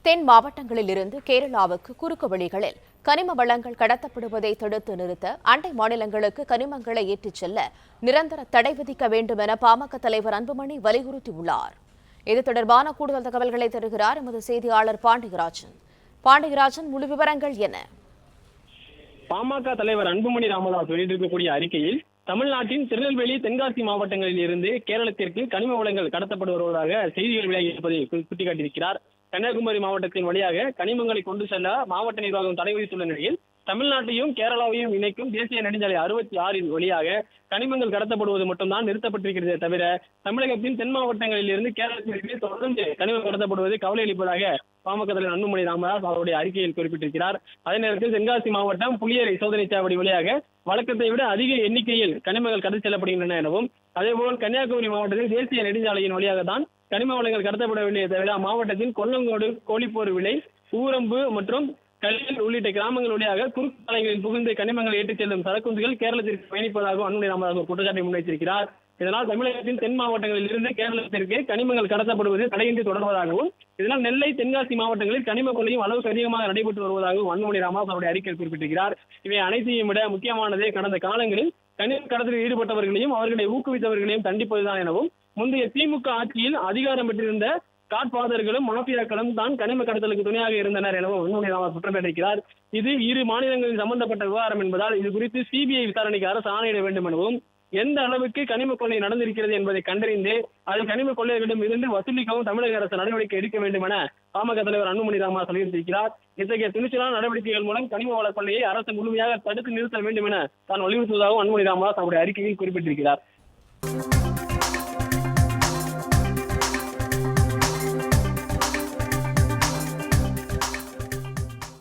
தென் மாவட்டங்களில் இருந்து கேரளாவுக்கு குறுக்கு வழிகளில் கனிம வளங்கள் கடத்தப்படுவதை தடுத்து நிறுத்த அண்டை மாநிலங்களுக்கு கனிமங்களை ஏற்றிச் செல்ல நிரந்தர தடை விதிக்க வேண்டும் என பாமக தலைவர் அன்புமணி வலியுறுத்தியுள்ளார். இது தொடர்பான கூடுதல் தகவல்களை தருகிறார் எமது செய்தியாளர் பாண்டியராஜன். முழு விவரங்கள் என்ன? பாமக தலைவர் அன்புமணி ராமதாஸ் வெளியிட்டிருக்கக்கூடிய அறிக்கையில் தமிழ்நாட்டின் திருநெல்வேலி, தென்காசி மாவட்டங்களில் இருந்து கேரளத்திற்கு கனிம வளங்கள் கடத்தப்பட்டு வருவதாக செய்திகள் வெளியாகி இருப்பதை சுட்டிக்காட்டியிருக்கிறார். கன்னியாகுமரி மாவட்டத்தின் வழியாக கனிமங்களை கொண்டு செல்ல மாவட்ட நிர்வாகம் தடை விதித்துள்ள நிலையில் தமிழ்நாட்டையும் கேரளாவையும் இணைக்கும் தேசிய நெடுஞ்சாலை 66 வழியாக கனிமங்கள் கடத்தப்படுவது மட்டும்தான் நிறுத்தப்பட்டிருக்கிறதே தவிர தமிழகத்தின் தென் மாவட்டங்களில் இருந்து கேரளத்திற்கு தொடர்ந்து கனிமம் கடத்தப்படுவது கவலை அளிப்பதாக பாமக தலைவர் அன்புமணி ராமதாஸ் அவருடைய அறிக்கையில் குறிப்பிட்டிருக்கிறார். அதே நேரத்தில் தென்காசி மாவட்டம் புளியரை சோதனை சாவடி வழியாக வழக்கத்தை விட அதிக எண்ணிக்கையில் கனிமங்கள் கடத்தி செல்லப்படுகின்றன எனவும், அதேபோல் கன்னியாகுமரி மாவட்டத்தில் தேசிய நெடுஞ்சாலையின் வழியாக தான் கனிம வளங்கள் கடத்தப்படவில்லை தவிர மாவட்டத்தின் கொல்லங்கோடு, கோழிப்போர் விளை, ஊரம்பு மற்றும் கல்லில் உள்ளிட்ட கிராமங்கள் வழியாக குறுக்கு சாலைகளில் புகுந்து கனிமங்கள் ஏற்றிச் செல்லும் சரக்குந்துகள் கேரளத்திற்கு பயணிப்பதாகவும் அன்புமணி ராமதாஸ் ஒரு குற்றச்சாட்டை முன்வைத்திருக்கிறார். இதனால் தமிழகத்தின் தென் மாவட்டங்களில் இருந்து கேரளத்திற்கு கனிமங்கள் கடத்தப்படுவது தடையின்றி தொடர்வதாகவும், இதனால் நெல்லை, தென்காசி மாவட்டங்களில் கனிம கொள்ளையும் அளவுக்கு அதிகமாக நடைபெற்று வருவதாகவும் அன்புமணி ராமதாஸ் அவருடைய அறிக்கையில் குறிப்பிட்டிருக்கிறார். இவை அனைத்தையும் விட முக்கியமானது கடந்த காலங்களில் கனிம கடத்தலில் ஈடுபட்டவர்களையும் அவர்களை ஊக்குவித்தவர்களையும் தண்டிப்பதுதான் எனவும், முந்தைய திமுக ஆட்சியில் அதிகாரம் பெற்றிருந்த காட்பாதர்களும் மாஃபியாக்களும் தான் கனிம கடத்தலுக்கு துணையாக இருந்தனர் எனவும் அன்புமணி ராமதாஸ் குற்றம் சாட்டியிருக்கிறார். இது இரு மாநிலங்களில் சம்பந்தப்பட்ட விவகாரம் என்பதால் இது குறித்து சிபிஐ விசாரணைக்கு அரசு ஆணையிட வேண்டும் எனவும், எந்த அளவுக்கு கனிம கொள்ளை நடந்திருக்கிறது என்பதை கண்டறிந்து அதை கனிம கொள்ளையர்களிடம் இருந்து வசூலிக்கவும் தமிழக அரசு நடவடிக்கை எடுக்க வேண்டும் என பாமக தலைவர் அன்புமணி ராமதாஸ் வலியுறுத்தியிருக்கிறார். இத்தகைய துணிச்சலான நடவடிக்கைகள் மூலம் கனிம வள கொள்ளையை அரசு முழுமையாக தடுத்து நிறுத்த வேண்டும் என தான் வலியுறுத்துவதாகவும் அன்புமணி ராமதாஸ் அவருடைய அறிக்கையில் குறிப்பிட்டிருக்கிறார்.